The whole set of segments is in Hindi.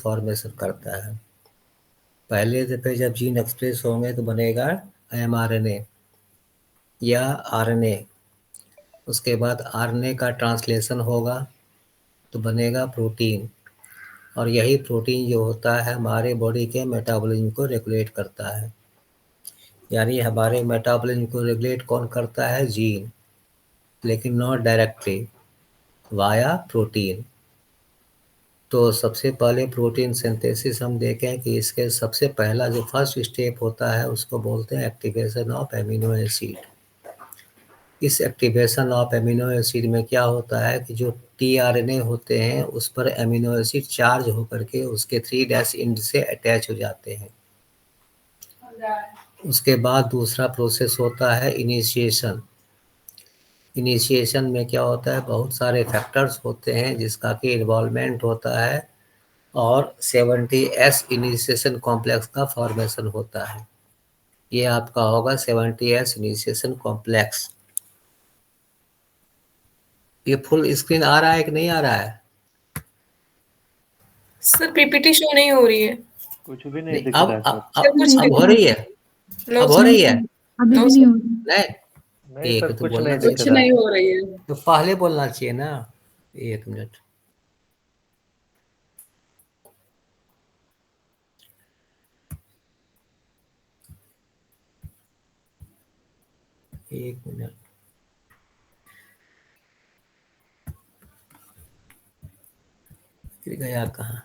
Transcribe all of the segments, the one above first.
फॉर्मेशन करता है। पहले दफे जब जीन एक्सप्रेस होंगे तो बनेगा mRNA या RNA। उसके बाद RNA का ट्रांसलेशन होगा तो बनेगा प्रोटीन, और यही प्रोटीन जो होता है हमारे बॉडी के मेटाबॉलिज्म को रेगुलेट करता है। यानी हमारे मेटाबॉलिज्म को रेगुलेट कौन करता है? जीन, लेकिन नॉट डायरेक्टली, वाया प्रोटीन। तो सबसे पहले प्रोटीन सिंथेसिस हम देखें कि इसके सबसे पहला जो फर्स्ट स्टेप होता है उसको बोलते हैं एक्टिवेशन ऑफ एमिनो एसिड। इस एक्टिवेशन ऑफ एमिनो एसिड में क्या होता है कि जो टीआरएनए होते हैं उस पर एमिनो एसिड चार्ज होकर के उसके 3' एंड से अटैच हो जाते हैं। उसके बाद दूसरा प्रोसेस होता है इनिशिएशन। इनिशिएशन में क्या होता है, बहुत सारे फैक्टर्स होते हैं जिसका कि इन्वॉल्वमेंट होता है, और 70S इनिशिएशन कॉम्प्लेक्स का फॉर्मेशन होता है। ये आपका होगा 70S इनिशिएशन कॉम्प्लेक्स। ये फुल स्क्रीन आ रहा है कि नहीं आ रहा है? सर पीपीटी शो नहीं हो रही है। कुछ भी नहीं दिख रहा है सर। अब हो रही है? अब हो रही है? अभी भी नहीं हो रही। नहीं एक सर, तो कुछ बोलना नहीं दिख कुछ रहा नहीं है। हो रही है। तो पहले बोलना चाहिए ना। 1 मिनट। एक मिनट। फिर गया कहाँ?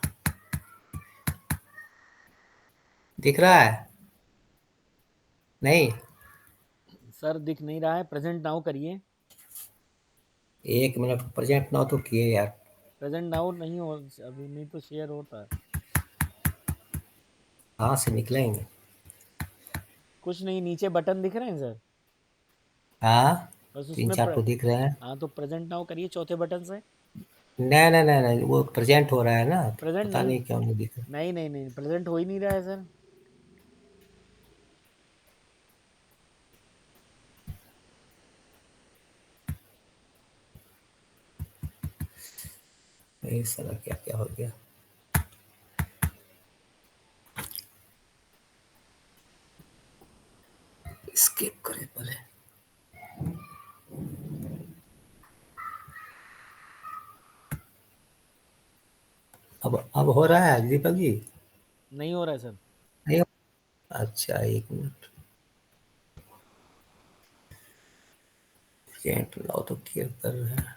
दिख रहा है? नहीं, सर दिख नहीं रहा है। प्रेजेंट नाउ करिए। 1 मिनट। प्रेजेंट नाउ तो किए यार। प्रेजेंट नाउ नहीं हो, अभी नहीं तो शेयर होता है। कहाँ से निकलेंगे? कुछ नहीं, नीचे बटन दिख रहे हैं सर, हाँ, बस 3-4 तो दिख रहे हैं। हाँ तो प्रेजेंट नाउ करिए चौथे बटन से। नहीं नहीं नहीं नहीं, वो प्रेजेंट हो रहा है ना, प्रेजेंट पता नहीं, नहीं क्यों नहीं दिख रहा। नहीं नहीं नहीं, प्रेजेंट हो ही नहीं रहा है सर। ये साला क्या क्या हो गया? स्किप करें पहले। अब हो रहा है दीपक जी? नहीं हो रहा है सर। नहीं हो? अच्छा, 1 मिनट। प्रेजेंट लाओ तो क्या कर रहे हैं?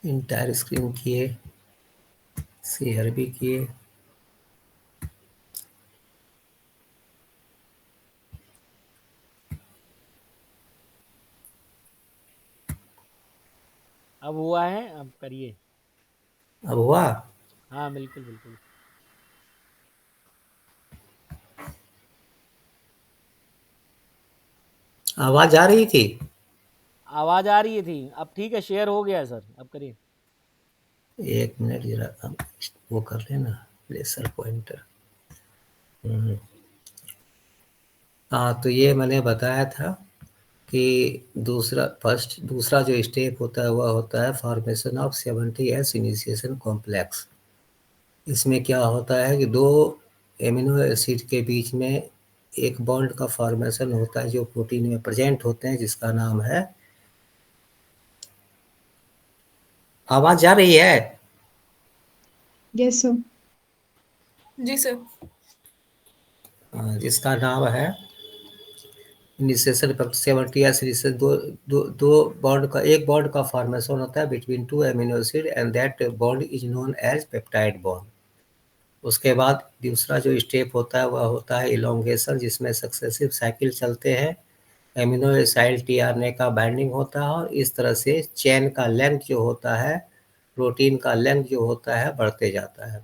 इंटायर स्क्रीन किए, शेयर भी किए। अब हुआ है, अब करिए। अब हुआ? हाँ बिल्कुल बिल्कुल। आवाज आ रही थी? आवाज आ रही थी, अब ठीक है, शेयर हो गया है सर, अब करिए। 1 मिनट जरा, हम वो कर लेना, प्लेसर पॉइंटर। हाँ, तो ये मैंने बताया था कि दूसरा जो स्टेप होता है वह होता है formation of 70S initiation complex. इसमें क्या होता है कि 2 एमिनो एसिड के बीच में एक बॉन्ड का फॉर्मेशन होता है जो प्रोटीन में प्रेजेंट होते हैं, जिसका नाम है, आवाज जा रही है? Yes sir. जी सर। जिसका नाम है इनिशिएशन 70S इनिशिएशन। दो बॉन्ड का, एक बॉन्ड का फॉर्मेशन होता है between 2 amino acid, and that bond is known as peptide bond. उसके बाद दूसरा जो स्टेप होता है वह होता है इलोंगेशन, जिसमें सक्सेसिव साइकिल चलते हैं, एमिनो एसिड टीआरएनए का बाइंडिंग होता है, और इस तरह से चेन का लेंथ जो होता है, प्रोटीन का लेंथ जो होता है, बढ़ते जाता है,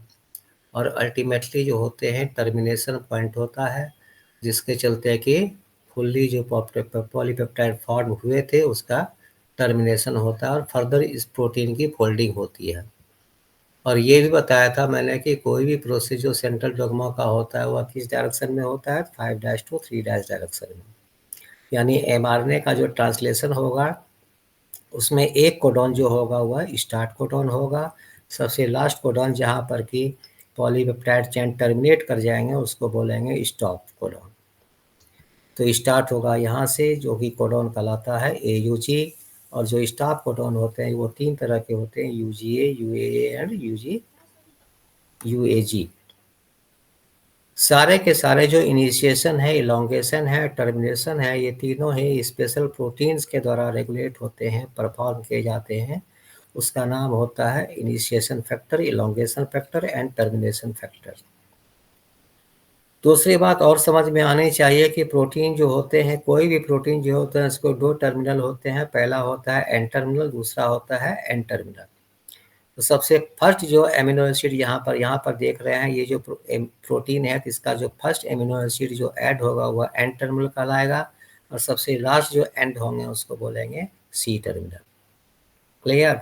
और अल्टीमेटली जो होते हैं टर्मिनेशन पॉइंट होता है, जिसके चलते कि फुल्ली जो पॉलीपेप्टाइड फॉर्म हुए थे उसका टर्मिनेशन होता है, और फर्दर इस प्रोटीन की फोल्डिंग होती है। और ये भी बताया था मैंने कि कोई भी प्रोसेस जो सेंट्रल डॉग्मा का होता है वह किस डायरेक्शन में होता है? 5' to 3' डायरेक्शन में। यानी एमआरएनए का जो ट्रांसलेशन होगा उसमें एक कोडॉन जो होगा वह स्टार्ट कोडॉन होगा, सबसे लास्ट कोडॉन जहाँ पर कि पॉलीपेप्टाइड चेन टर्मिनेट कर जाएंगे उसको बोलेंगे स्टॉप कोडॉन। तो स्टार्ट होगा यहाँ से, जो कि कोडॉन कहलाता है AUG, और जो स्टॉप कोडॉन होते हैं वो 3 तरह के होते हैं, UGA, UAA एंड UAG। सारे के सारे जो इनिशिएशन है, इलोंगेशन है, टर्मिनेशन है, ये तीनों ही स्पेशल प्रोटीन्स के द्वारा रेगुलेट होते हैं, परफॉर्म किए जाते हैं। उसका नाम होता है initiation factor, elongation factor and termination factor. दूसरी बात और समझ में आनी चाहिए कि प्रोटीन जो होते हैं, कोई भी प्रोटीन जो होते हैं उसको 2 टर्मिनल होते हैं। पहला होता है एन टर्मिनल, दूसरा होता है एन टर्मिनल। तो सबसे फर्स्ट जो एमिनो एसिड यहाँ पर देख रहे हैं, ये जो प्रोटीन है, इसका जो फर्स्ट एमिनो एसिड जो ऐड होगा वह एन टर्मिनल कहलाएगा, और सबसे लास्ट जो एंड होंगे उसको बोलेंगे सी टर्मिनल। क्लियर?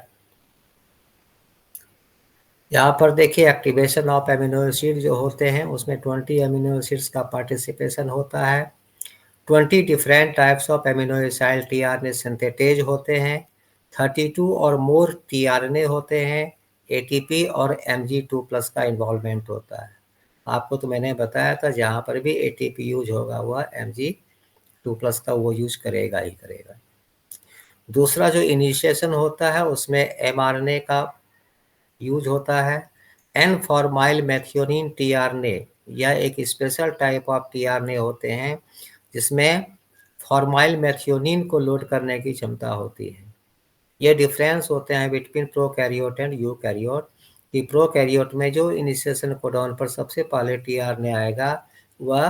यहाँ पर देखिए एक्टिवेशन ऑफ एमिनो एसिड जो होते हैं उसमें 20 एमिनो एसिड्स का पार्टिसिपेशन होता है। 20 different types of amino acid tRNA synthetase होते हैं। 32 और मोर टीआरएनए होते हैं। एटीपी और Mg2+ का इन्वॉल्वमेंट होता है। आपको तो मैंने बताया था जहाँ पर भी एटीपी यूज होगा वह Mg2+ का वो यूज करेगा ही करेगा। दूसरा जो इनिशिएशन होता है उसमें mRNA का यूज होता है। एन फॉर्माइल मैथियोनिन टीआरएनए, यह एक स्पेशल टाइप ऑफ टीआरएनए होते हैं जिसमें फॉर्माइल मैथियोनिन को लोड करने की क्षमता होती है। ये डिफरेंस होते हैं बिटवीन प्रोकैरियोट एंड यूकैरियोट, कि प्रोकैरियोट में जो इनिशिएशन कोडॉन पर सबसे पहले टीआरएनए आएगा वह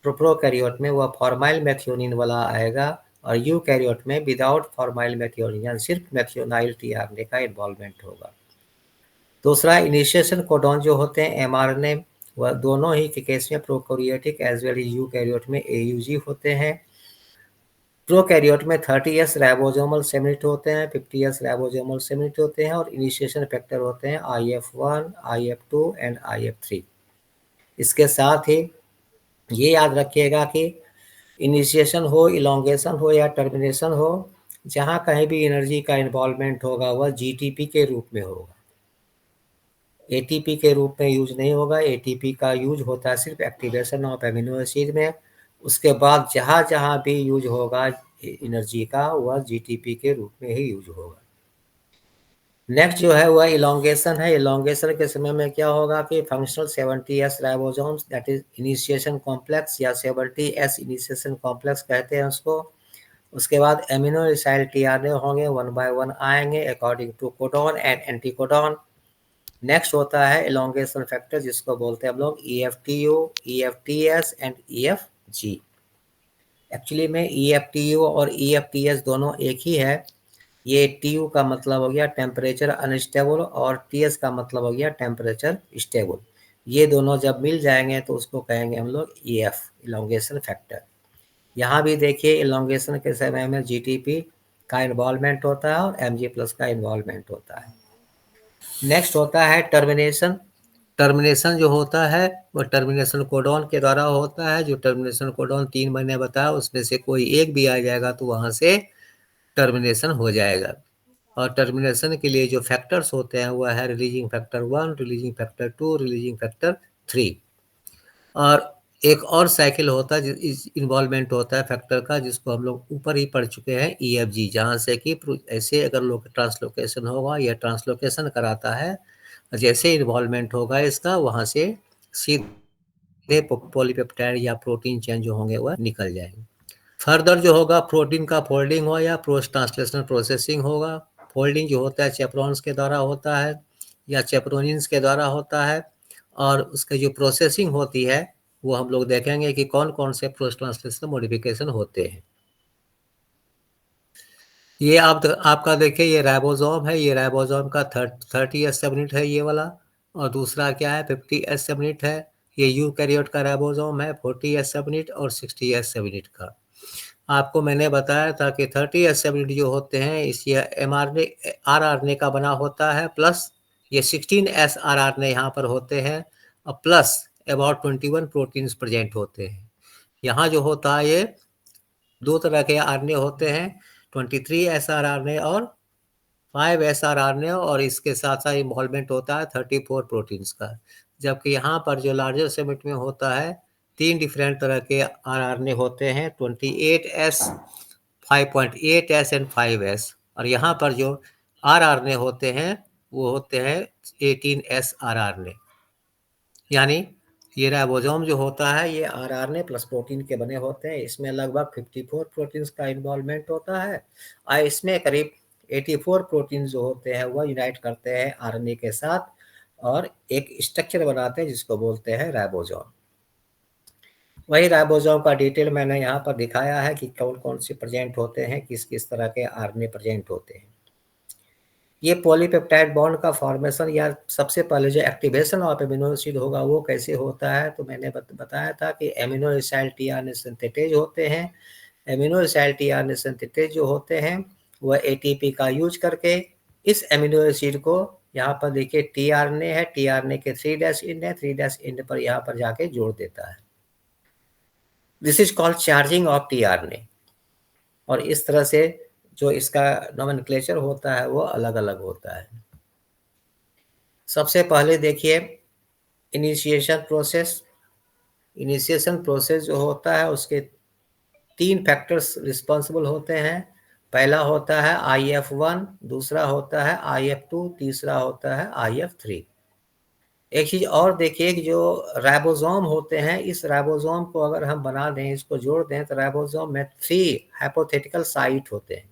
प्रोकैरियोट में वह फॉर्माइल मैथियोनिन वाला आएगा, और यूकैरियोट में विदाउट फॉर्माइल मैथियोनिन, यानी सिर्फ मैथियोनाइल टीआरएनए का इन्वॉल्वमेंट होगा। दूसरा इनिशिएशन कोडॉन जो होते हैं एमआरएनए, वह दोनों ही के केस में prokaryotic as well as eukaryote में AUG होते हैं। प्रोकैरियोट में 30S राइबोसोमल सेमिट होते हैं, 50S राइबोसोमल सेमिट होते हैं, और इनिशिएशन फैक्टर होते हैं IF1, IF2 एंड IF3। इसके साथ ही ये याद रखिएगा कि इनिशिएशन हो, इलोंगेशन हो या टर्मिनेशन हो, जहाँ कहीं भी एनर्जी का इन्वॉल्वमेंट होगा वह GTP के रूप में होगा, ATP के रूप में यूज नहीं होगा। ATP का यूज होता है सिर्फ एक्टिवेशन ऑफ एमिनो एसिड में। उसके बाद जहाँ जहाँ भी यूज होगा एनर्जी का वह GTP के रूप में ही यूज होगा। नेक्स्ट जो है वह इलोंगेशन है। इलोंगेशन के समय में क्या होगा कि functional 70S ribosomes, that is initiation complex या 70S इनिशिएशन कॉम्प्लेक्स कहते हैं उसको। उसके बाद एमिनो एसिड टीआरएनए होंगे, 1 by 1 आएंगे according to codon and anticodon. Next होता है इलोंगेशन फैक्टर जिसको बोलते हैं हम लोग EFTU, EFTS and EFG। Actually में EFTU और EFTS दोनों एक ही है। ये TU का मतलब हो गया टेम्परेचर अनस्टेबल और TS का मतलब हो गया टेम्परेचर स्टेबल। ये दोनों जब मिल जाएंगे तो उसको कहेंगे हम लोग EF, इलोंगेशन फैक्टर। यहाँ भी देखिए इलोंगेशन के समय में GTP का इन्वॉल्वमेंट होता है और Mg+ का इन्वॉल्वमेंट होता है। नेक्स्ट होता है टर्मिनेशन। टर्मिनेशन जो होता है वह टर्मिनेशन कोडॉन के द्वारा होता है। जो टर्मिनेशन कोडॉन 3 मैंने बताया उसमें से कोई एक भी आ जाएगा तो वहाँ से टर्मिनेशन हो जाएगा। और टर्मिनेशन के लिए जो फैक्टर्स होते हैं वह है releasing factor 1, releasing factor 2, releasing factor 3। और एक और साइकिल होता है इन्वॉल्वमेंट होता है फैक्टर का, जिसको हम लोग ऊपर ही पढ़ चुके हैं EFG, जहाँ से कि ऐसे अगर लोग ट्रांसलोकेशन होगा या ट्रांसलोकेशन कराता है, जैसे इन्वॉल्वमेंट होगा इसका वहाँ से सीधे पॉलीपेप्टाइड या प्रोटीन चेन जो होंगे वह निकल जाएंगे। फर्दर जो होगा प्रोटीन का फोल्डिंग हो या पोस्ट ट्रांसलेशनल प्रोसेसिंग होगा। फोल्डिंग जो होता है चेपरॉन्स के द्वारा होता है या चेपरोनिन्स के द्वारा होता है, और उसका जो प्रोसेसिंग होती है वो हम लोग देखेंगे कि कौन कौन से पोस्ट ट्रांसलेशनल मॉडिफिकेशन होते हैं। ये आपका देखिए ये राइबोसोम है, ये राइबोसोम का 30S सबयूनिट है ये वाला, और दूसरा क्या है 50S सबयूनिट है। ये यूकैरियोट का राइबोसोम है 40S सबयूनिट और 60S सबयूनिट का। आपको मैंने बताया था कि 30S सबयूनिट जो होते हैं इस RNA का बना होता है, प्लस ये 16S RNA यहाँ पर होते हैं, और प्लस अबाउट 21 प्रोटीन्स प्रेजेंट होते हैं। यहाँ जो होता है ये 2 तरह के RNA होते हैं, 23S RNA और 5 SRRNA और इसके साथ साथ इन्वॉल्वमेंट होता है 34 प्रोटीन्स का, जबकि यहाँ पर जो लार्जर सेगमेंट में होता है 3 डिफरेंट तरह के RRNA होते हैं, 28S, 5.8S एंड 5S, और यहाँ पर जो RRNA होते हैं वो होते हैं 18S RRNA। यानी ये राइबोसोम जो होता है ये RRNA प्लस प्रोटीन के बने होते हैं। इसमें लगभग 54 प्रोटीन्स का इन्वॉल्वमेंट होता है और इसमें करीब 84 प्रोटीन जो होते हैं वह यूनाइट करते हैं RNA के साथ और एक स्ट्रक्चर बनाते हैं जिसको बोलते हैं राइबोसोम। वही राइबोसोम का डिटेल मैंने यहाँ पर दिखाया है कि कौन कौन से प्रेजेंट होते हैं, किस किस तरह के RNA प्रेजेंट होते हैं। ये पॉलीपेप्टाइड बॉन्ड का फॉर्मेशन या सबसे पहले जो एक्टिवेशन ऑफ एमिनो एसिड होगा वो कैसे होता है, तो मैंने बताया था कि एमिनो एसिड टीआरएनए सिंथेटेज होते हैं। एमिनो एसिड टीआरएनए सिंथेटेज जो होते हैं वह एटीपी का यूज करके इस एमिनो एसिड को, यहाँ पर देखिए टीआरएनए है, टीआरएनए के 3' एंड है, 3' एंड पर यहाँ पर जाके जोड़ देता है। This is called charging of tRNA. और इस तरह से जो इसका नोमेनक्लेचर होता है वो अलग अलग होता है। सबसे पहले देखिए इनिशिएशन प्रोसेस। इनिशिएशन प्रोसेस जो होता है उसके 3 फैक्टर्स रिस्पॉन्सिबल होते हैं। पहला होता है IF1, दूसरा होता है IF2, तीसरा होता है IF3। एक चीज और देखिए कि जो राइबोसोम होते हैं, इस राइबोसोम को अगर हम बना दें, इसको जोड़ दें, तो राइबोसोम में 3 हाइपोथेटिकल साइट होते हैं।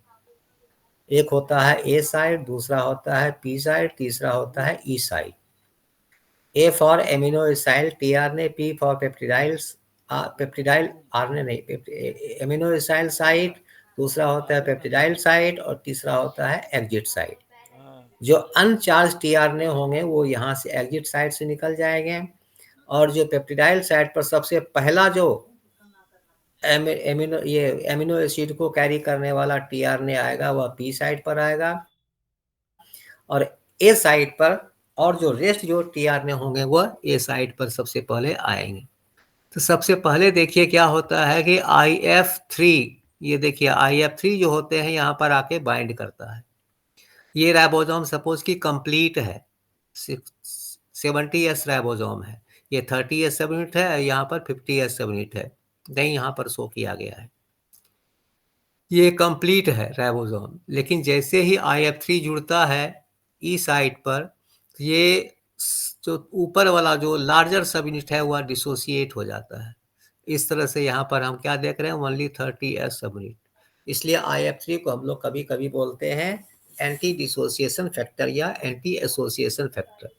एक होता है ए साइड, दूसरा होता है पी साइड, तीसरा होता है E side. A for amino acid tRNA, P for peptidyl RNA नहीं, एमिनो एसिड साइड, दूसरा होता है पेप्टिडाइल साइड और तीसरा होता है एग्जिट साइड। जो अनचार्ज टीआरएनए होंगे वो यहाँ से एग्जिट साइड से निकल जाएंगे और जो पेप्टिडाइल साइड पर सबसे पहला जो एमिनो एसिड को कैरी करने वाला टीआरएनए आएगा वह पी साइड पर आएगा और ए साइड पर, और जो रेस्ट जो टीआरएनए होंगे वह ए साइड पर सबसे पहले आएंगे। तो सबसे पहले देखिए क्या होता है कि IF3, ये देखिए IF3 जो होते हैं यहाँ पर आके बाइंड करता है। ये राइबोसोम सपोज की कंप्लीट है, 70S राइबोसोम है, ये 30S सब यूनिट है, यहाँ पर 50S सब यूनिट है, नहीं यहाँ पर शो किया गया है। ये कंप्लीट है राइबोसोम, लेकिन जैसे ही IF3 जुड़ता है ई साइड पर, ये जो ऊपर वाला जो लार्जर सब यूनिट है वह डिसोसिएट हो जाता है। इस तरह से यहाँ पर हम क्या देख रहे हैं, ओनली 30S सब यूनिट। इसलिए IF3 को हम लोग कभी कभी बोलते हैं एंटी डिसोसिएशन फैक्टर या एंटी एसोसिएशन फैक्टर।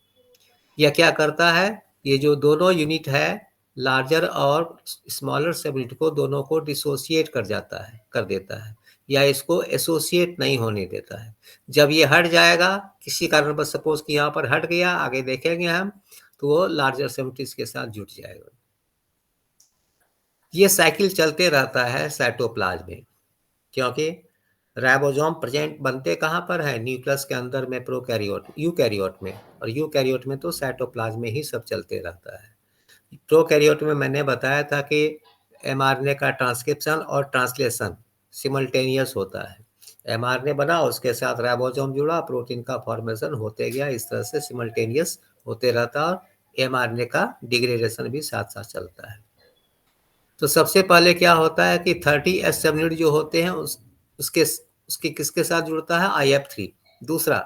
यह क्या करता है, ये जो दोनों यूनिट है लार्जर और स्मॉलर सब यूनिट को, दोनों को डिसोसिएट कर देता है या इसको एसोसिएट नहीं होने देता है। जब ये हट जाएगा किसी कारण पर, सपोज कि यहाँ पर हट गया, आगे देखेंगे हम, तो वो लार्जर सब यूनिट के साथ जुट जाएगा। ये साइकिल चलते रहता है साइटोप्लाज्म में, क्योंकि राइबोसोम प्रेजेंट बनते कहाँ पर है, न्यूक्लियस के अंदर में, प्रोकैरियोट, यूकैरियोट में, और यूकैरियोट में तो साइटोप्लाज्म में ही सब चलते रहता है। प्रोकैरियोट में मैंने बताया था कि mRNA का ट्रांसक्रिप्शन और ट्रांसलेशन सिमल्टेनियस होता है। mRNA बना, उसके साथ राइबोसोम जुड़ा, प्रोटीन का फॉर्मेशन होते गया, इस तरह से सिमल्टेनियस होते रहता है और mRNA का डिग्रेडेशन भी साथ साथ चलता है। तो सबसे पहले क्या होता है कि 30S सब यूनिट जो होते हैं उसके किसके साथ जुड़ता है, IF3। दूसरा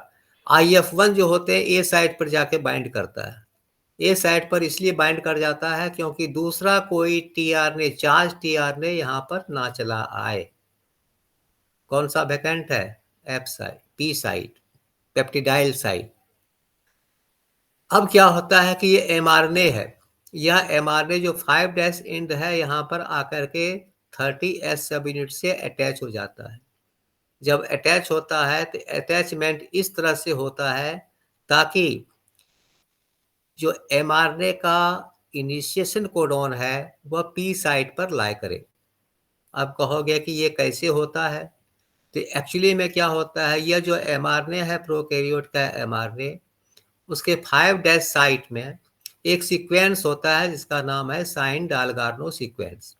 IF1 जो होते हैं ए साइड पर जाके बाइंड करता है। ए साइड पर इसलिए बाइंड कर जाता है क्योंकि दूसरा कोई टीआरएनए, चार्ज टीआरएनए यहाँ पर ना चला आए। कौन सा वैकेंट है, F side, P side, peptidyl side. अब क्या होता है कि ये mRNA है, यह mRNA जो 5' एंड है यहाँ पर आकर के 30S सब यूनिट से अटैच हो जाता है। जब अटैच होता है तो अटैचमेंट इस तरह से होता है ताकि जो mRNA का इनिशिएशन कोडॉन है वह पी साइट पर लाई करे। अब कहोगे कि ये कैसे होता है, तो एक्चुअली में क्या होता है, यह जो mRNA है प्रोकैरियोट का mRNA, उसके 5' साइट में एक सीक्वेंस होता है जिसका नाम है साइन डालगार्नो सीक्वेंस।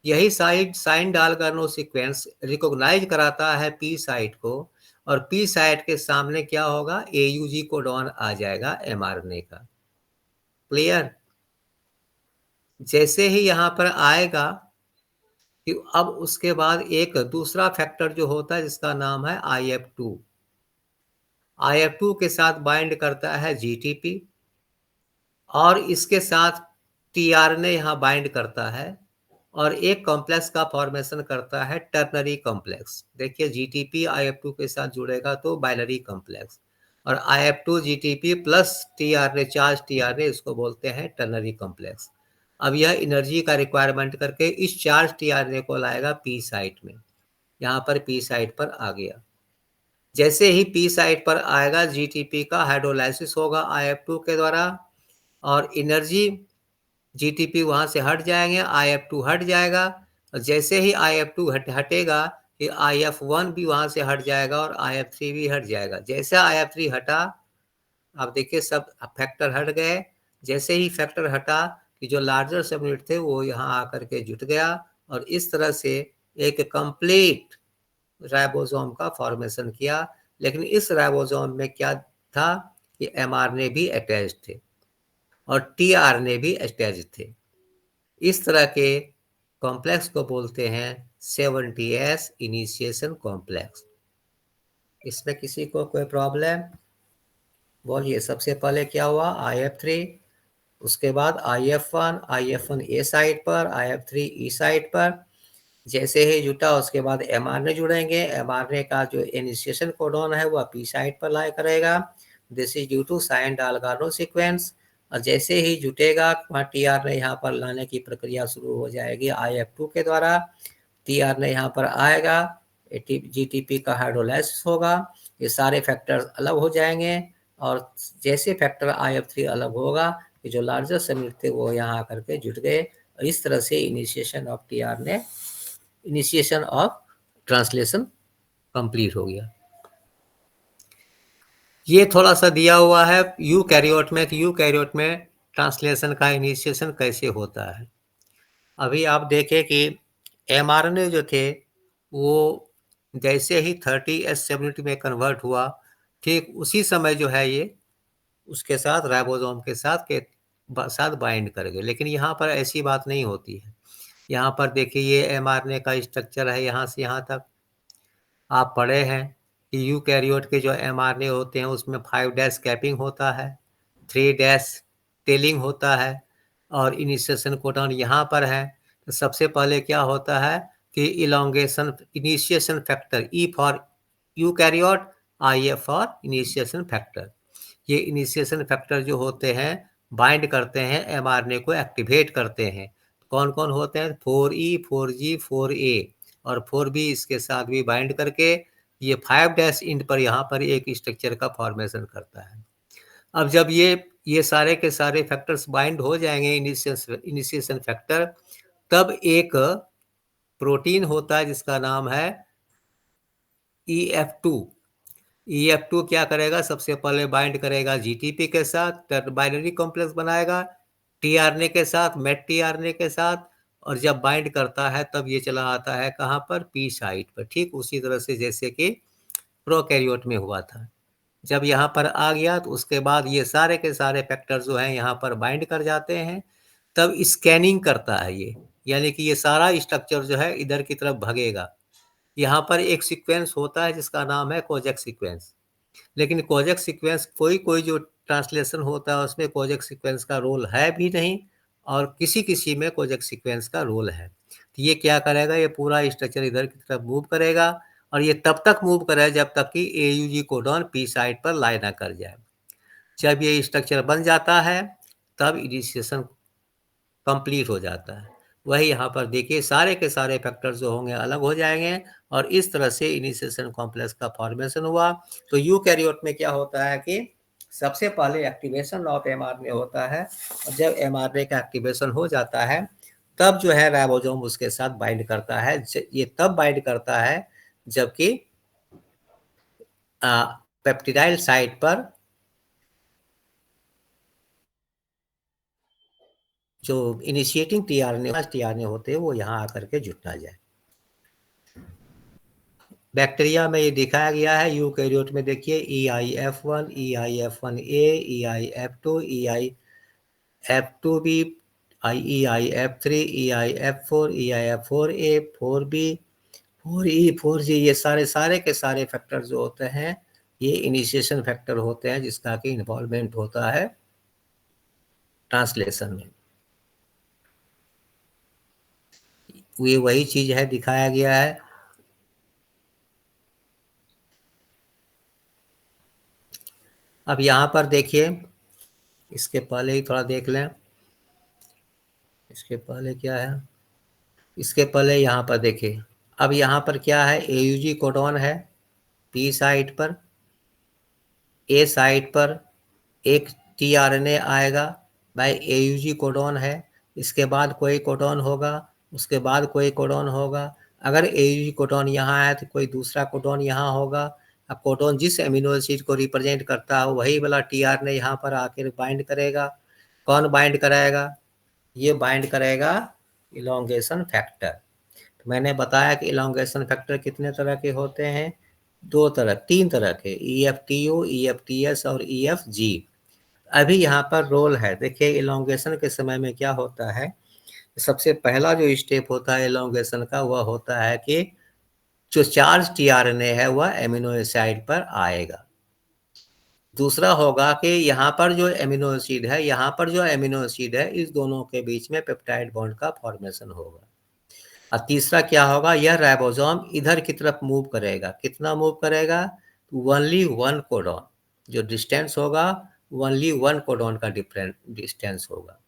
यही साइन डालगार्नो सीक्वेंस रिकॉग्नाइज कराता है पी साइट को और पी साइट के सामने क्या होगा, AUG कोडॉन आ जाएगा mRNA का। क्लियर? जैसे ही यहाँ पर आएगा कि अब उसके बाद एक दूसरा फैक्टर जो होता है जिसका नाम है IF2, IF2 के साथ बाइंड करता है GTP और इसके साथ tRNA यहाँ बाइंड करता है और एक कॉम्प्लेक्स का फॉर्मेशन करता है टर्नरी कॉम्प्लेक्स। देखिए GTP IF2 के साथ जुड़ेगा तो बाइनरी कॉम्प्लेक्स, और IF2 GTP plus tRNA, charge tRNA, इसको बोलते हैं टर्नरी कॉम्प्लेक्स। अब यह एनर्जी का रिक्वायरमेंट करके इस चार्ज tRNA को लाएगा पी साइट में। यहाँ पर पी साइट पर आ गया। जैसे ही पी साइट पर आएगा GTP का हाइड्रोलाइसिस होगा IF2 के द्वारा और एनर्जी GTP वहां से हट जाएंगे, IF2 हट जाएगा, और जैसे ही IF2 हटेगा कि IF1 भी वहां से हट जाएगा और IF3 भी हट जाएगा। जैसे IF3 हटा, आप देखिए सब फैक्टर हट गए। जैसे ही फैक्टर हटा कि जो लार्जर सबयूनिट थे वो यहाँ आकर के जुट गया और इस तरह से एक कंप्लीट राइबोसोम का फॉर्मेशन किया। लेकिन इस राइबोसोम में क्या था कि mRNA भी अटैच थे और tRNA भी अटैच थे। इस तरह के कॉम्प्लेक्स को बोलते हैं 70S इनिशिएशन कॉम्प्लेक्स। इसमें किसी को कोई प्रॉब्लम? बोलिए। सबसे पहले क्या हुआ, IF3, उसके बाद IF1 A साइट पर, IF3 E साइट पर। जैसे ही जुटा उसके बाद mRNA जुड़ेंगे। mRNA का जो इनिशिएशन कोडॉन है वह पी साइट पर लाई करेगा। This is due to Shine Dalgarno sequence. और जैसे ही जुटेगा वहाँ tRNA यहाँ पर लाने की प्रक्रिया शुरू हो जाएगी IF2 के द्वारा। tRNA यहाँ पर आएगा, GTP का हाइड्रोलाइसिस होगा, ये सारे फैक्टर्स अलग हो जाएंगे और जैसे फैक्टर IF3 अलग होगा, ये जो लार्जर सबयूनिट थे वो यहाँ आकर के जुट गए और इस तरह से initiation of tRNA, initiation of translation complete हो गया। ये थोड़ा सा दिया हुआ है यूकैरियोट में कि यूकैरियोट में ट्रांसलेशन का इनिशिएशन कैसे होता है। अभी आप देखें कि mRNA जो थे वो जैसे ही 30S सबयूनिट में कन्वर्ट हुआ, ठीक उसी समय जो है ये उसके साथ राइबोसोम के साथ बाइंड कर गए। लेकिन यहाँ पर ऐसी बात नहीं होती है। यहाँ पर देखिए ये mRNA का स्ट्रक्चर है, यहाँ से यहाँ तक आप पढ़े हैं कि यूकैरियोट के जो mRNA होते हैं उसमें 5' कैपिंग होता है, 3' टेलिंग होता है और इनिशिएशन कोडॉन यहाँ पर है। तो सबसे पहले क्या होता है कि elongation initiation factor, E for eukaryote, IF for initiation factor. ये इनिशिएशन फैक्टर जो होते हैं बाइंड करते हैं mRNA को, एक्टिवेट करते हैं। कौन कौन होते हैं, 4E, 4G, 4A और 4B इसके साथ भी बाइंड करके ये 5' इंड पर यहाँ पर एक स्ट्रक्चर का फॉर्मेशन करता है। अब जब ये सारे के सारे फैक्टर्स बाइंड हो जाएंगे इनिशिएशन फैक्टर, तब एक प्रोटीन होता है जिसका नाम है EF2। EF2 क्या करेगा, सबसे पहले बाइंड करेगा GTP के साथ, बाइनरी कॉम्प्लेक्स बनाएगा tRNA के साथ, मेट tRNA के साथ, और जब बाइंड करता है तब ये चला आता है कहाँ पर, पी साइट पर। ठीक उसी तरह से जैसे कि प्रोकैरियोट में हुआ था। जब यहाँ पर आ गया तो उसके बाद ये सारे के सारे फैक्टर जो हैं यहाँ पर बाइंड कर जाते हैं, तब स्कैनिंग करता है ये, यानी कि ये सारा स्ट्रक्चर जो है इधर की तरफ भागेगा। यहाँ पर एक सीक्वेंस होता है जिसका नाम है कोजेक सीक्वेंस। लेकिन कोजेक सीक्वेंस कोई जो ट्रांसलेशन होता है उसमें कोजेक सीक्वेंस का रोल है भी नहीं और किसी में कोजेक सीक्वेंस का रोल है। तो ये क्या करेगा, ये पूरा स्ट्रक्चर इधर की तरफ मूव करेगा और ये तब तक मूव करेगा जब तक कि AUG कोडॉन पी साइट पर लाई ना कर जाए। जब ये स्ट्रक्चर बन जाता है तब इनिशिएशन कंप्लीट हो जाता है। वही यहाँ पर देखिए सारे के सारे फैक्टर्स जो होंगे अलग हो जाएंगे और इस तरह से इनिशिएशन कॉम्प्लेक्स का फॉर्मेशन हुआ। तो यूकैरियोट में क्या होता है कि सबसे पहले एक्टिवेशन ऑफ mRNA होता है और जब mRNA का एक्टिवेशन हो जाता है तब जो है राइबोसोम उसके साथ बाइंड करता है। ये तब बाइंड करता है जबकि पेप्टिडाइल साइट पर जो इनिशिएटिंग tRNA होते हैं वो यहाँ आकर के जुट ना जाए। बैक्टीरिया में ये दिखाया गया है। यूकैरियोट में देखिए EIF1, EIF1A, EIF2, EIF2B, EIF3, EIF4, EIF4A, 4B, 4E, 4G, ये सारे के सारे फैक्टर जो होते हैं ये इनिशिएशन फैक्टर होते हैं जिसका कि इन्वॉल्वमेंट होता है ट्रांसलेशन में। ये वही चीज है दिखाया गया है। अब यहाँ पर देखिए, इसके पहले ही थोड़ा देख लें, इसके पहले क्या है, इसके पहले यहाँ पर देखिए, अब यहाँ पर क्या है, AUG कोडॉन है P साइट पर, A साइट पर एक tRNA आएगा भाई, AUG कोडॉन है, इसके बाद कोई कोडॉन होगा, उसके बाद कोई कोडॉन होगा। अगर AUG कोडॉन यहाँ है तो कोई दूसरा कोडॉन यहाँ होगा। अब कोडॉन जिस एमिनो एसिड को रिप्रेजेंट करता है वही वाला tRNA यहाँ पर आकर बाइंड करेगा। कौन बाइंड कराएगा? ये बाइंड करेगा इलोंगेशन फैक्टर। तो मैंने बताया कि इलोंगेशन फैक्टर कितने तरह के होते हैं, तीन तरह के, EFTO, EFTS और EFG। अभी यहाँ पर रोल है, देखिए इलोंगेशन के समय में क्या होता है, सबसे पहला जो स्टेप होता है इलोंगेशन का वह होता है कि जो चार्ज tRNA है वह एमिनो एसिड पर आएगा। दूसरा होगा कि यहाँ पर जो एमिनो एसिड है, यहाँ पर जो एमिनो एसिड है, इस दोनों के बीच में पेप्टाइड बॉन्ड का फॉर्मेशन होगा। और तीसरा क्या होगा, यह राइबोसोम इधर की तरफ मूव करेगा। कितना मूव करेगा? ओनली वन कोडॉन, जो डिस्टेंस होगा ओनली वन कोडॉन का डिफरेंट डिस्टेंस होगा।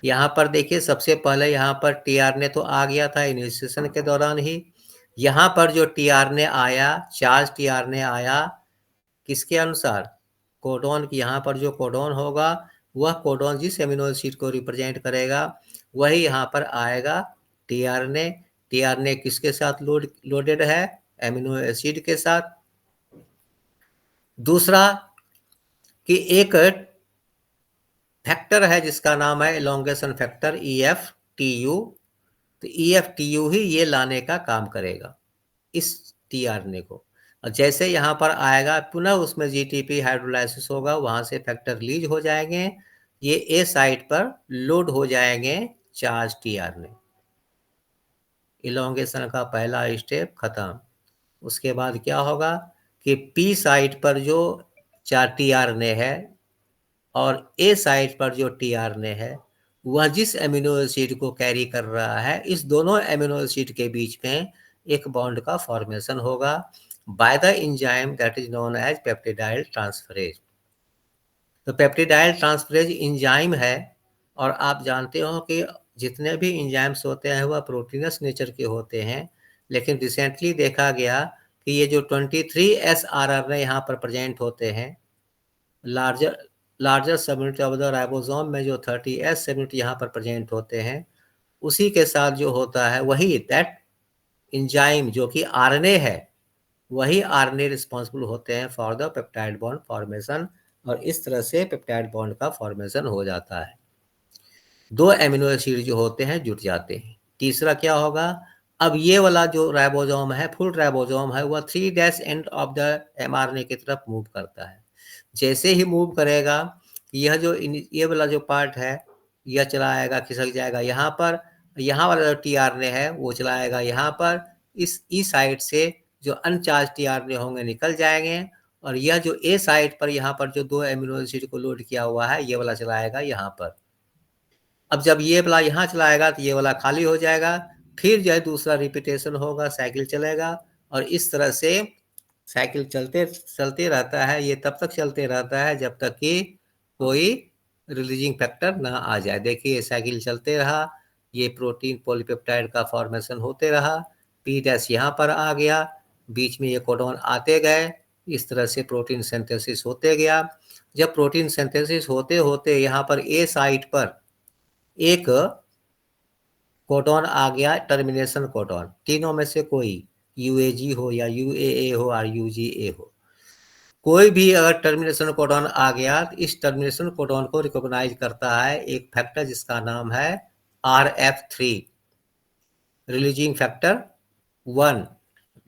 यहाँ पर देखिए, सबसे पहले यहाँ पर tRNA तो आ गया था इनिशिएशन के दौरान ही। यहाँ पर जो tRNA आया, चार्ज tRNA आया, किसके अनुसार? कोडॉन की। यहाँ पर जो कोडॉन होगा वह कोडॉन जिस एमिनो एसिड को रिप्रेजेंट करेगा वही यहाँ पर आएगा tRNA। tRNA किसके साथ लोडेड है? एमिनो एसिड के साथ। दूसरा कि एक फैक्टर है जिसका नाम है इलोंगेशन फैक्टर EFTU। तो EFTU ही ये लाने का काम करेगा इस tRNA को। और जैसे यहाँ पर आएगा पुनः उसमें GTP हाइड्रोलाइसिस होगा, वहां से फैक्टर रिलीज हो जाएंगे, ये A साइट पर लोड हो जाएंगे चार्ज tRNA। इलोंगेशन का पहला स्टेप खत्म। उसके बाद क्या होगा कि P साइट पर जो चार tRNA है और A साइट पर जो tRNA है वह जिस एमिनो एसिड को कैरी कर रहा है, इस दोनों एमिनो एसिड के बीच में एक बॉन्ड का फॉर्मेशन होगा by the enzyme that is known as peptidyl transferase. तो पेप्टिडाइल ट्रांसफरेज एंजाइम है, और आप जानते हो कि जितने भी एंजाइम्स होते हैं वह प्रोटीनस नेचर के होते हैं, लेकिन रिसेंटली देखा गया कि ये जो 23S RNA यहाँ पर प्रेजेंट होते हैं, larger subunit of the ribosome में जो 30S सबयूनिट यहाँ पर प्रेजेंट होते हैं, उसी के साथ जो होता है वही दैट एंजाइम जो कि RNA है, वही RNA रिस्पॉन्सिबल होते हैं for the peptide bond formation, और इस तरह से पेप्टाइड बॉन्ड का फॉर्मेशन हो जाता है। दो एमिनो एसिड जो होते हैं जुट जाते हैं। तीसरा क्या होगा, अब ये वाला जो राइबोसोम है, फुल राइबोसोम है, वह 3' एंड ऑफ द mRNA की तरफ मूव करता है। जैसे ही मूव करेगा, यह जो ये वाला जो पार्ट है यह चला आएगा, खिसक जाएगा यहाँ पर, यहाँ वाला जो tRNA है वो चला आएगा यहाँ पर, इस E साइड से जो अनचार्ज tRNA होंगे निकल जाएंगे, और यह जो A साइड पर यहाँ पर जो दो एमिनो एसिड को लोड किया हुआ है ये वाला चलाएगा यहाँ पर। अब जब ये वाला यहाँ चलाएगा तो ये वाला खाली हो जाएगा, फिर जो है दूसरा रिपीटेशन होगा, साइकिल चलेगा, और इस तरह से साइकिल चलते रहता है। ये तब तक चलते रहता है जब तक कि कोई रिलीजिंग फैक्टर ना आ जाए। देखिए साइकिल चलते रहा, ये प्रोटीन पॉलीपेप्टाइड का फॉर्मेशन होते रहा, P' यहाँ पर आ गया, बीच में ये कोडॉन आते गए, इस तरह से प्रोटीन सिंथेसिस होते गया। जब प्रोटीन सिंथेसिस होते होते यहाँ पर A साइट पर एक कोडॉन आ गया, टर्मिनेशन कोडॉन, तीनों में से कोई UAG हो या UAA हो और UGA हो, कोई भी अगर टर्मिनेशन कोडॉन आ गया तो इस टर्मिनेशन कोडॉन को रिकॉग्नाइज करता है एक फैक्टर जिसका नाम है RF3, releasing factor 1।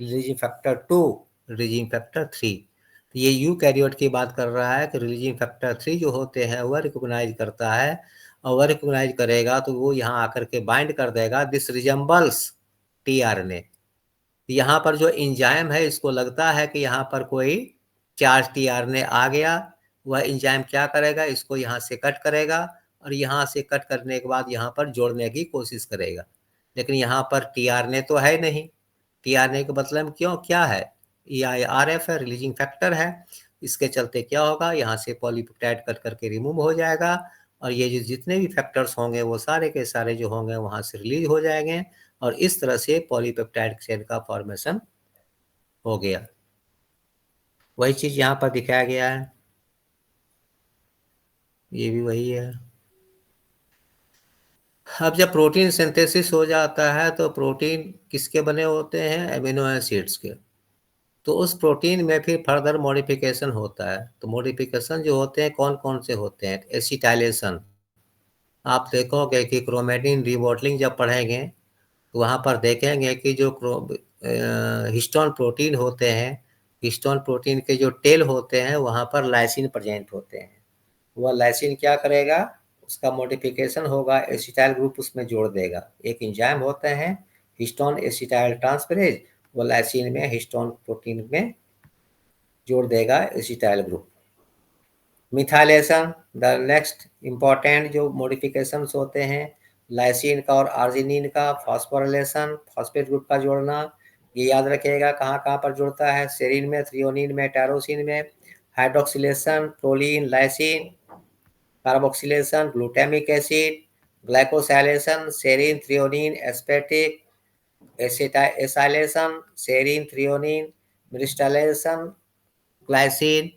Releasing factor 2, releasing factor 3। तो ये यूकैरियोट की बात कर रहा है कि रिलीजिंग फैक्टर 3 जो होते हैं वह रिकॉग्नाइज करता है, और वह रिकॉग्नाइज करेगा तो वो यहाँ आकर के बाइंड कर देगा दिस रिजेंबल्स टीआरएनए। यहाँ पर जो एंजाइम है इसको लगता है कि यहाँ पर कोई चार्ज टीआरएनए आ गया, वह एंजाइम क्या करेगा, इसको यहाँ से कट करेगा और यहाँ से कट करने के बाद यहाँ पर जोड़ने की कोशिश करेगा। लेकिन यहाँ पर टीआरएनए तो है नहीं, टीआरएनए का मतलब क्यों क्या है, ये आरएफ है, रिलीजिंग फैक्टर है। इसके चलते क्या होगा, यहाँ से पॉलीपेप्टाइड कट करके रिमूव हो जाएगा और ये जो जितने भी फैक्टर्स होंगे वो सारे के सारे जो होंगे वहाँ से रिलीज हो जाएंगे और इस तरह से पॉलीपेप्टाइड चेन का फॉर्मेशन हो गया। वही चीज यहाँ पर दिखाया गया है, ये भी वही है। अब जब प्रोटीन सिंथेसिस हो जाता है तो प्रोटीन किसके बने होते हैं, एमिनो एसिड्स के। तो उस प्रोटीन में फिर फर्दर मॉडिफिकेशन होता है। तो मॉडिफिकेशन जो होते हैं कौन कौन से होते हैं, एसिटाइलेशन। आप देखोगे कि क्रोमेटिन रीबॉटलिंग जब पढ़ेंगे तो वहाँ पर देखेंगे कि जो हिस्टोन प्रोटीन होते हैं, हिस्टोन प्रोटीन के जो टेल होते हैं वहाँ पर लाइसिन प्रेजेंट होते हैं। वह लाइसिन क्या करेगा, उसका मॉडिफिकेशन होगा, एसिटाइल ग्रुप उसमें जोड़ देगा। एक एंजाइम होते हैं हिस्टोन एसिटाइल ट्रांसफरेज, वो लाइसिन में हिस्टोन प्रोटीन में जोड़ देगा acetyl group. Methylation the next important जो मॉडिफिकेशंस होते हैं, लाइसिन का और आर्जिनिन का फॉस्फोरिलेशन, फॉस्फेट ग्रुप का जोड़ना। ये याद रखिएगा कहाँ कहाँ पर जुड़ता है, सेरीन में, थ्रियोनिन में, टायरोसिन में। Hydroxylation, proline, lysine, carboxylation, glutamic acid, glycosylation, serine, threonine, aspartic, acylation, serine, threonine, myristoylation, glycine,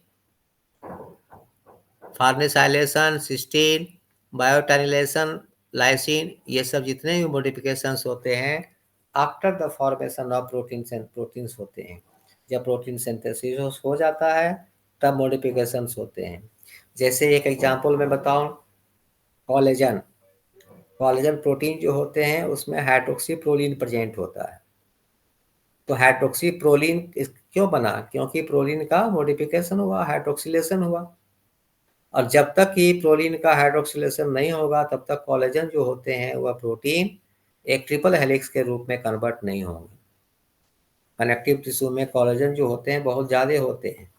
farnesylation, cysteine, biotinylation, lysine. ये सब जितने भी मॉडिफिकेशंस होते हैं after the formation of proteins होते हैं। जब प्रोटीन सिंथेसिस हो जाता है तब मॉडिफिकेशंस होते हैं। जैसे एक एग्जांपल मैं बताऊं, कोलेजन। कोलेजन प्रोटीन जो होते हैं उसमें हाइड्रोक्सी प्रोलीन प्रेजेंट होता है। तो हाइड्रोक्सी प्रोलीन क्यों बना, क्योंकि प्रोलीन का मॉडिफिकेशन हुआ, हाइड्रोक्सिलेशन हुआ। और जब तक कि प्रोलीन का हाइड्रोक्सिलेशन नहीं होगा तब तक कोलेजन जो होते हैं वह प्रोटीन एक ट्रिपल हेलिक्स के रूप में कन्वर्ट नहीं होंगे। कनेक्टिव टिश्यू में कोलेजन जो होते हैं बहुत ज़्यादा होते हैं,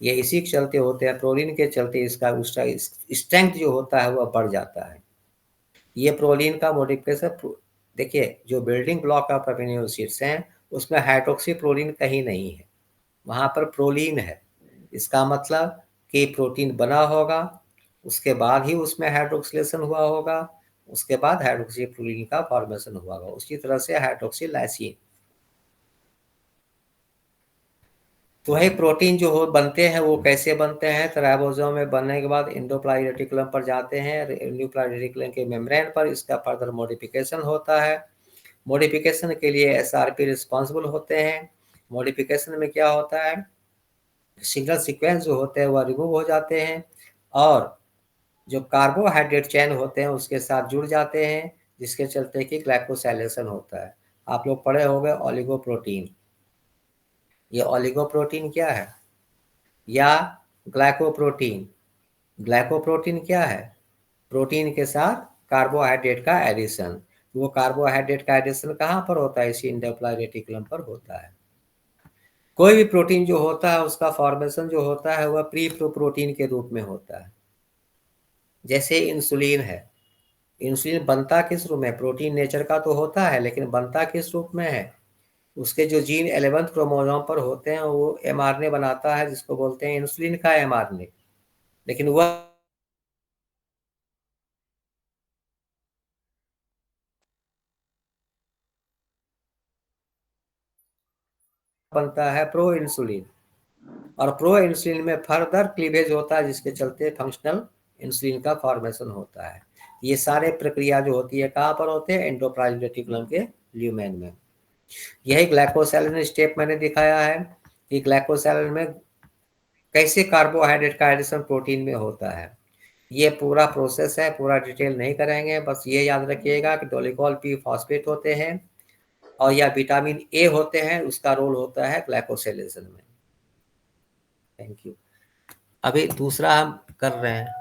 ये इसी के चलते होते हैं, प्रोलीन के चलते इसका उसका स्ट्रेंथ जो होता है वह बढ़ जाता है। ये प्रोलीन का मॉडिफिकेशन देखिए, जो building block of amino acids हैं उसमें हाइड्रोक्सी प्रोलीन कहीं नहीं है, वहाँ पर प्रोलीन है। इसका मतलब कि प्रोटीन बना होगा, उसके बाद ही उसमें हाइड्रोक्सिलेशन हुआ होगा, उसके बाद हाइड्रोक्सी प्रोलीन का फॉर्मेशन हुआ होगा। उसी तरह से हाइड्रोक्सी लाइसिन। तो वही प्रोटीन जो हो बनते हैं वो कैसे बनते हैं, तो राइबोसोम में बनने के बाद एंडोप्लाज्मिक रेटिकुलम पर जाते हैं, एंडोप्लाज्मिक रेटिकुलम के मेम्ब्रेन पर इसका फर्दर मॉडिफिकेशन होता है। मॉडिफिकेशन के लिए एसआरपी रिस्पॉन्सिबल होते हैं। मॉडिफिकेशन में क्या होता है, सिंगल सीक्वेंस जो होते हैं वह रिमूव हो जाते हैं और जो कार्बोहाइड्रेट चेन होते हैं उसके साथ जुड़ जाते हैं, जिसके चलते कि ग्लाइकोसाइलेशन होता है। आप लोग पढ़े होंगे ओलिगोप्रोटीन। ये ओलिगोप्रोटीन क्या है या ग्लाइकोप्रोटीन। ग्लाइकोप्रोटीन क्या है, प्रोटीन के साथ कार्बोहाइड्रेट का एडिशन। वो कार्बोहाइड्रेट का एडिशन कहाँ पर होता है, इसी एंडोप्लाज्मिक रेटिकुलम पर होता है। कोई भी प्रोटीन जो होता है उसका फॉर्मेशन जो होता है वह प्री प्रोटीन के रूप में होता है। जैसे इंसुलिन है, इंसुलिन बनता किस रूप में, प्रोटीन नेचर का तो होता है लेकिन बनता किस रूप में है, उसके जो जीन 11th क्रोमोसोम पर होते हैं वो एमआरएनए बनाता है जिसको बोलते हैं इंसुलिन का एमआरएनए। लेकिन वह बनता है प्रो इंसुलिन, और प्रो इंसुलिन में फर्दर क्लीवेज होता है जिसके चलते फंक्शनल इंसुलिन का फॉर्मेशन होता है। ये सारे प्रक्रिया जो होती है कहाँ पर होते हैं, एंडोप्लाज्मिक रेटिकुलम के ल्यूमेन में। यही ग्लाइकोसाइलेशन स्टेप मैंने दिखाया है कि ग्लाइकोसाइलेशन में कैसे कार्बोहाइड्रेट का एडिशन प्रोटीन में होता है। ये पूरा प्रोसेस है, पूरा डिटेल नहीं करेंगे, बस ये याद रखिएगा कि डोलिकॉल पी फॉस्फेट होते हैं और या विटामिन ए होते हैं, उसका रोल होता है ग्लाइकोसिलेशन में। Thank you. अभी दूसरा हम कर रहे हैं।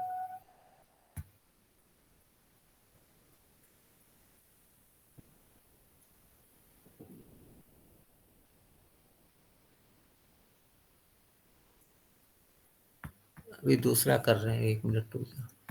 अभी दूसरा कर रहे हैं, 1 मिनट रुक जाओ।